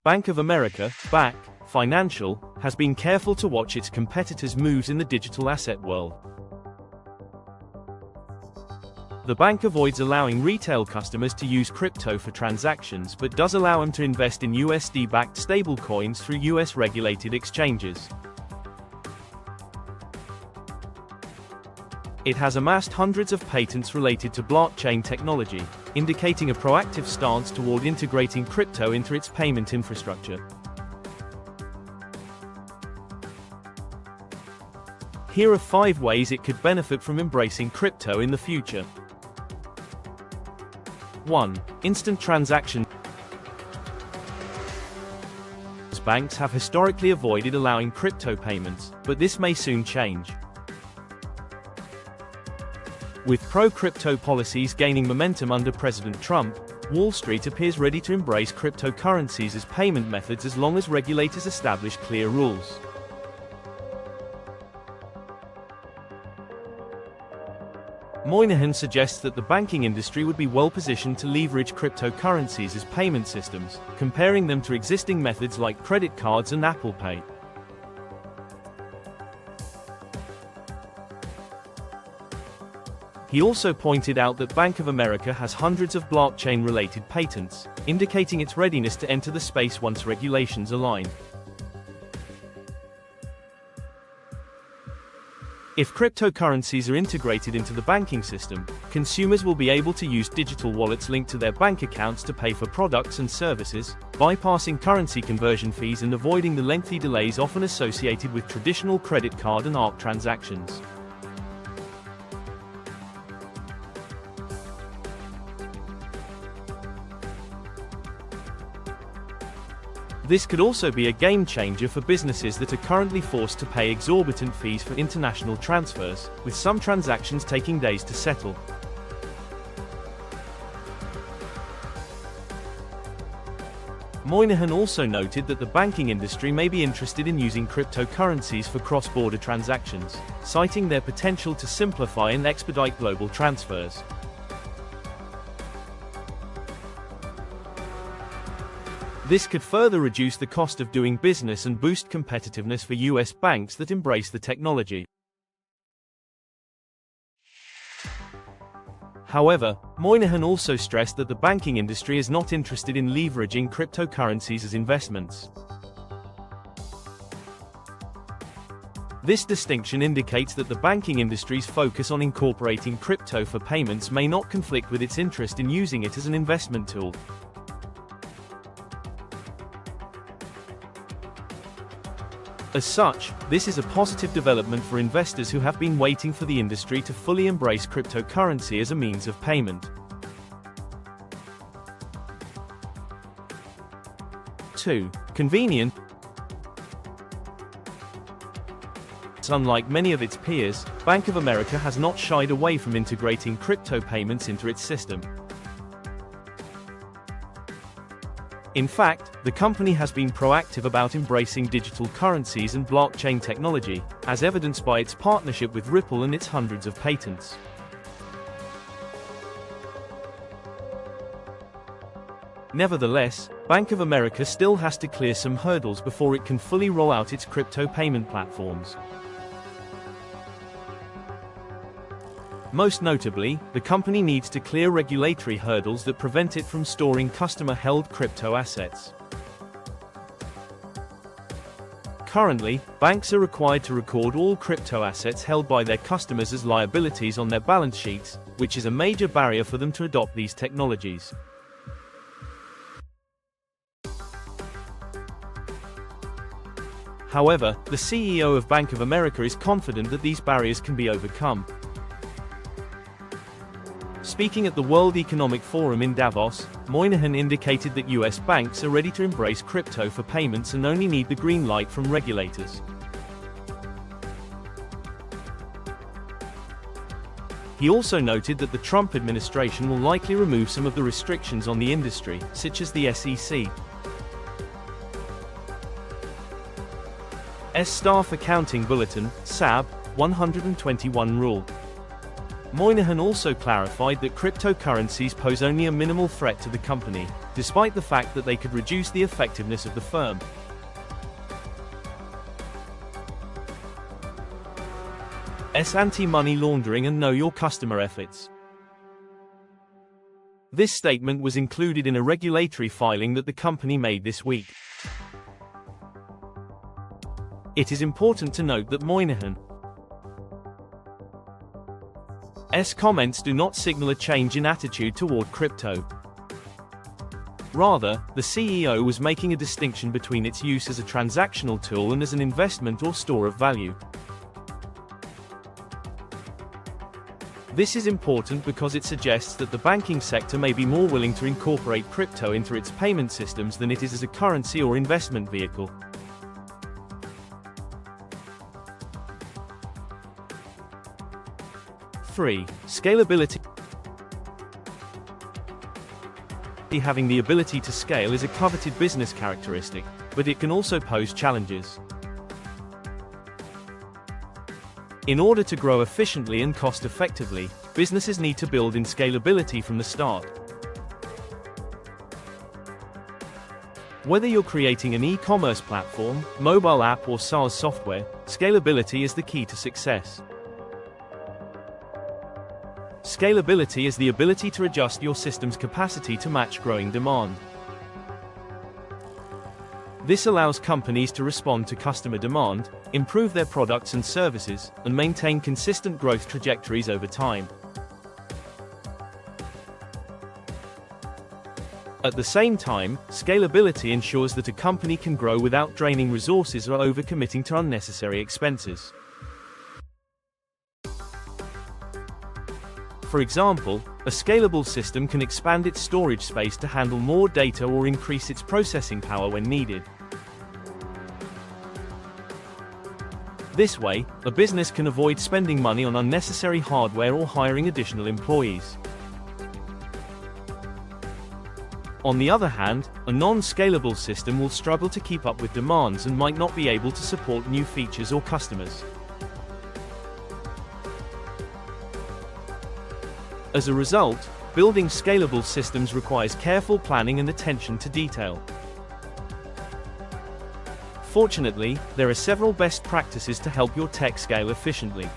Bank of America, BAC, Financial, has been careful to watch its competitors' moves in the digital asset world. The bank avoids allowing retail customers to use crypto for transactions but does allow them to invest in USD-backed stablecoins through US-regulated exchanges. It has amassed hundreds of patents related to blockchain technology, indicating a proactive stance toward integrating crypto into its payment infrastructure. Here are 5 ways it could benefit from embracing crypto in the future. 1. Instant transaction. Banks have historically avoided allowing crypto payments, but this may soon change. With pro-crypto policies gaining momentum under President Trump, Wall Street appears ready to embrace cryptocurrencies as payment methods as long as regulators establish clear rules. Moynihan suggests that the banking industry would be well positioned to leverage cryptocurrencies as payment systems, comparing them to existing methods like credit cards and Apple Pay. He also pointed out that Bank of America has hundreds of blockchain-related patents, indicating its readiness to enter the space once regulations align. If cryptocurrencies are integrated into the banking system, consumers will be able to use digital wallets linked to their bank accounts to pay for products and services, bypassing currency conversion fees and avoiding the lengthy delays often associated with traditional credit card and ARC transactions. This could also be a game-changer for businesses that are currently forced to pay exorbitant fees for international transfers, with some transactions taking days to settle. Moynihan also noted that the banking industry may be interested in using cryptocurrencies for cross-border transactions, citing their potential to simplify and expedite global transfers. This could further reduce the cost of doing business and boost competitiveness for US banks that embrace the technology. However, Moynihan also stressed that the banking industry is not interested in leveraging cryptocurrencies as investments. This distinction indicates that the banking industry's focus on incorporating crypto for payments may not conflict with its interest in using it as an investment tool. As such, this is a positive development for investors who have been waiting for the industry to fully embrace cryptocurrency as a means of payment. 2. Convenient. Unlike many of its peers, Bank of America has not shied away from integrating crypto payments into its system. In fact, the company has been proactive about embracing digital currencies and blockchain technology, as evidenced by its partnership with Ripple and its hundreds of patents. Nevertheless, Bank of America still has to clear some hurdles before it can fully roll out its crypto payment platforms. Most notably, the company needs to clear regulatory hurdles that prevent it from storing customer-held crypto assets. Currently, banks are required to record all crypto assets held by their customers as liabilities on their balance sheets, which is a major barrier for them to adopt these technologies. However, the CEO of Bank of America is confident that these barriers can be overcome. Speaking at the World Economic Forum in Davos, Moynihan indicated that US banks are ready to embrace crypto for payments and only need the green light from regulators. He also noted that the Trump administration will likely remove some of the restrictions on the industry, such as the SEC's Staff Accounting Bulletin, SAB, 121 rule. Moynihan also clarified that cryptocurrencies pose only a minimal threat to the company, despite the fact that they could reduce the effectiveness of the firm. Anti-money laundering and know your customer efforts. This statement was included in a regulatory filing that the company made this week. It is important to note that Moynihan's comments do not signal a change in attitude toward crypto. Rather, the CEO was making a distinction between its use as a transactional tool and as an investment or store of value. This is important because it suggests that the banking sector may be more willing to incorporate crypto into its payment systems than it is as a currency or investment vehicle. Three, scalability. Having the ability to scale is a coveted business characteristic, but it can also pose challenges. In order to grow efficiently and cost-effectively, businesses need to build in scalability from the start. Whether you're creating an e-commerce platform, mobile app or SaaS software, scalability is the key to success. Scalability is the ability to adjust your system's capacity to match growing demand. This allows companies to respond to customer demand, improve their products and services, and maintain consistent growth trajectories over time. At the same time, scalability ensures that a company can grow without draining resources or overcommitting to unnecessary expenses. For example, a scalable system can expand its storage space to handle more data or increase its processing power when needed. This way, a business can avoid spending money on unnecessary hardware or hiring additional employees. On the other hand, a non-scalable system will struggle to keep up with demands and might not be able to support new features or customers. As a result, building scalable systems requires careful planning and attention to detail. Fortunately, there are several best practices to help your tech scale efficiently.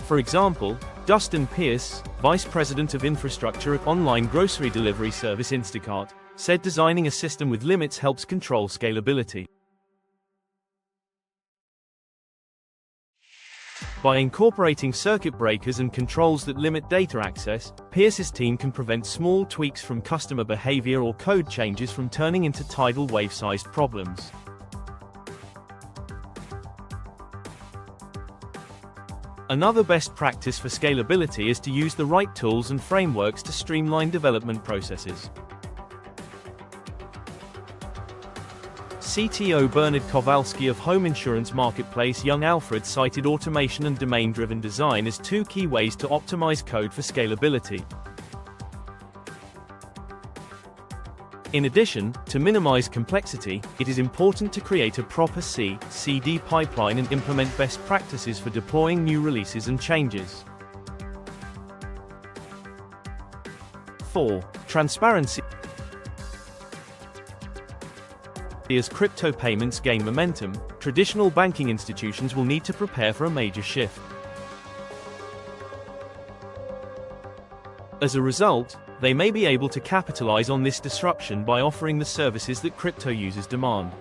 For example, Dustin Pierce, Vice President of Infrastructure at online grocery delivery service Instacart, said designing a system with limits helps control scalability. By incorporating circuit breakers and controls that limit data access, Pierce's team can prevent small tweaks from customer behavior or code changes from turning into tidal wave-sized problems. Another best practice for scalability is to use the right tools and frameworks to streamline development processes. CTO Bernard Kowalski of home insurance marketplace Young Alfred cited automation and domain-driven design as two key ways to optimize code for scalability. In addition, to minimize complexity, it is important to create a proper CI/CD pipeline and implement best practices for deploying new releases and changes. 4. Transparency. As crypto payments gain momentum, traditional banking institutions will need to prepare for a major shift. As a result, they may be able to capitalize on this disruption by offering the services that crypto users demand.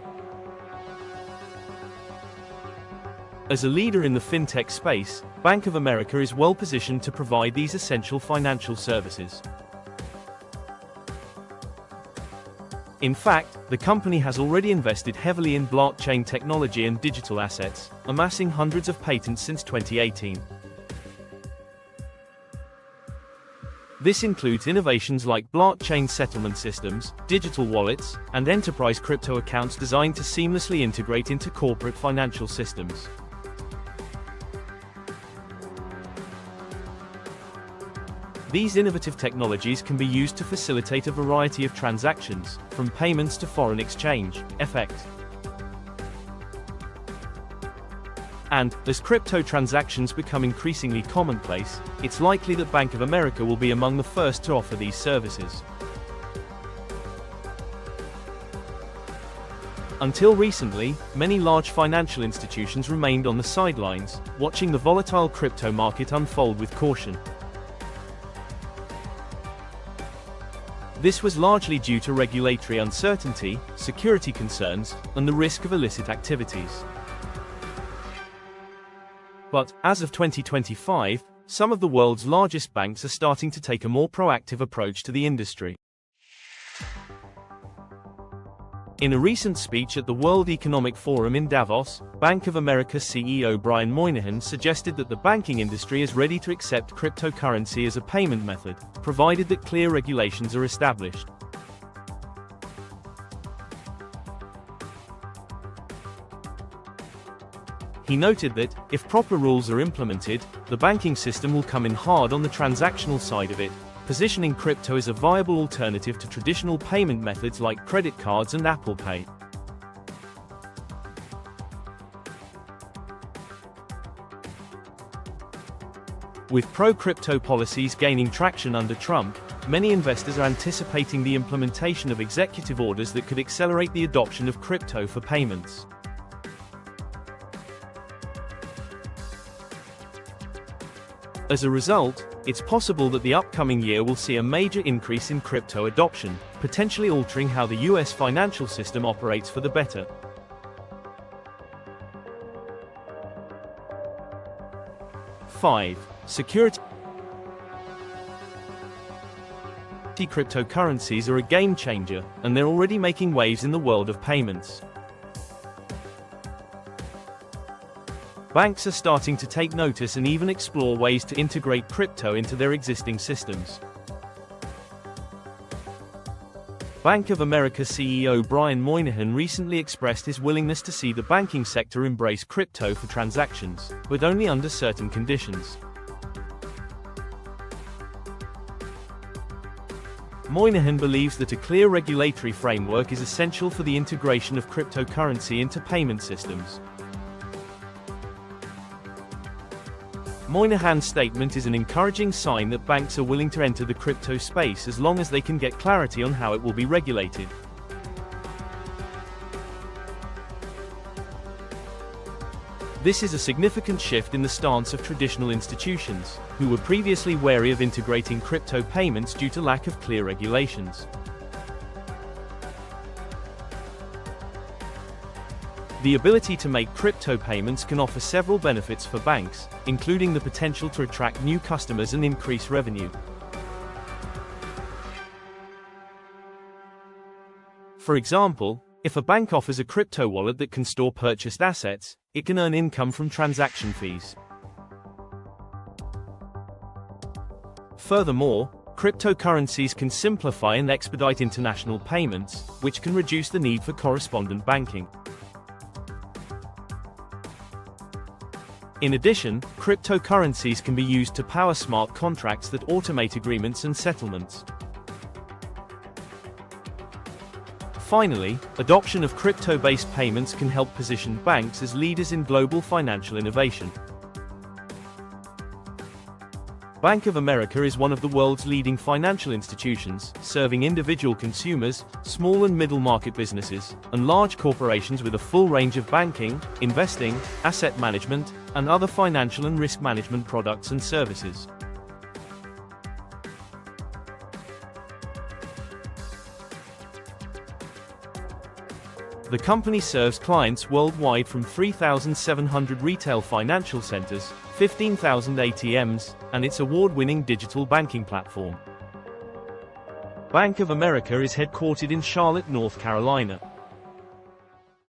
As a leader in the fintech space, Bank of America is well positioned to provide these essential financial services. In fact, the company has already invested heavily in blockchain technology and digital assets, amassing hundreds of patents since 2018. This includes innovations like blockchain settlement systems, digital wallets, and enterprise crypto accounts designed to seamlessly integrate into corporate financial systems. These innovative technologies can be used to facilitate a variety of transactions, from payments to foreign exchange, FX. And, as crypto transactions become increasingly commonplace, it's likely that Bank of America will be among the first to offer these services. Until recently, many large financial institutions remained on the sidelines, watching the volatile crypto market unfold with caution. This was largely due to regulatory uncertainty, security concerns, and the risk of illicit activities. But, as of 2025, some of the world's largest banks are starting to take a more proactive approach to the industry. In a recent speech at the World Economic Forum in Davos, Bank of America CEO Brian Moynihan suggested that the banking industry is ready to accept cryptocurrency as a payment method, provided that clear regulations are established. He noted that, if proper rules are implemented, the banking system will come in hard on the transactional side of it, positioning crypto as a viable alternative to traditional payment methods like credit cards and Apple Pay. With pro-crypto policies gaining traction under Trump, many investors are anticipating the implementation of executive orders that could accelerate the adoption of crypto for payments. As a result, it's possible that the upcoming year will see a major increase in crypto adoption, potentially altering how the US financial system operates for the better. Five. Security. Cryptocurrencies are a game changer, and they're already making waves in the world of payments. Banks are starting to take notice and even explore ways to integrate crypto into their existing systems. Bank of America CEO Brian Moynihan recently expressed his willingness to see the banking sector embrace crypto for transactions, but only under certain conditions. Moynihan believes that a clear regulatory framework is essential for the integration of cryptocurrency into payment systems. Moynihan's statement is an encouraging sign that banks are willing to enter the crypto space as long as they can get clarity on how it will be regulated. This is a significant shift in the stance of traditional institutions, who were previously wary of integrating crypto payments due to lack of clear regulations. The ability to make crypto payments can offer several benefits for banks, including the potential to attract new customers and increase revenue. For example, if a bank offers a crypto wallet that can store purchased assets, it can earn income from transaction fees. Furthermore, cryptocurrencies can simplify and expedite international payments, which can reduce the need for correspondent banking. In addition, cryptocurrencies can be used to power smart contracts that automate agreements and settlements. Finally, adoption of crypto-based payments can help position banks as leaders in global financial innovation. Bank of America is one of the world's leading financial institutions, serving individual consumers, small and middle market businesses, and large corporations with a full range of banking, investing, asset management, and other financial and risk management products and services. The company serves clients worldwide from 3,700 retail financial centers, 15,000 ATMs, and its award-winning digital banking platform. Bank of America is headquartered in Charlotte, North Carolina.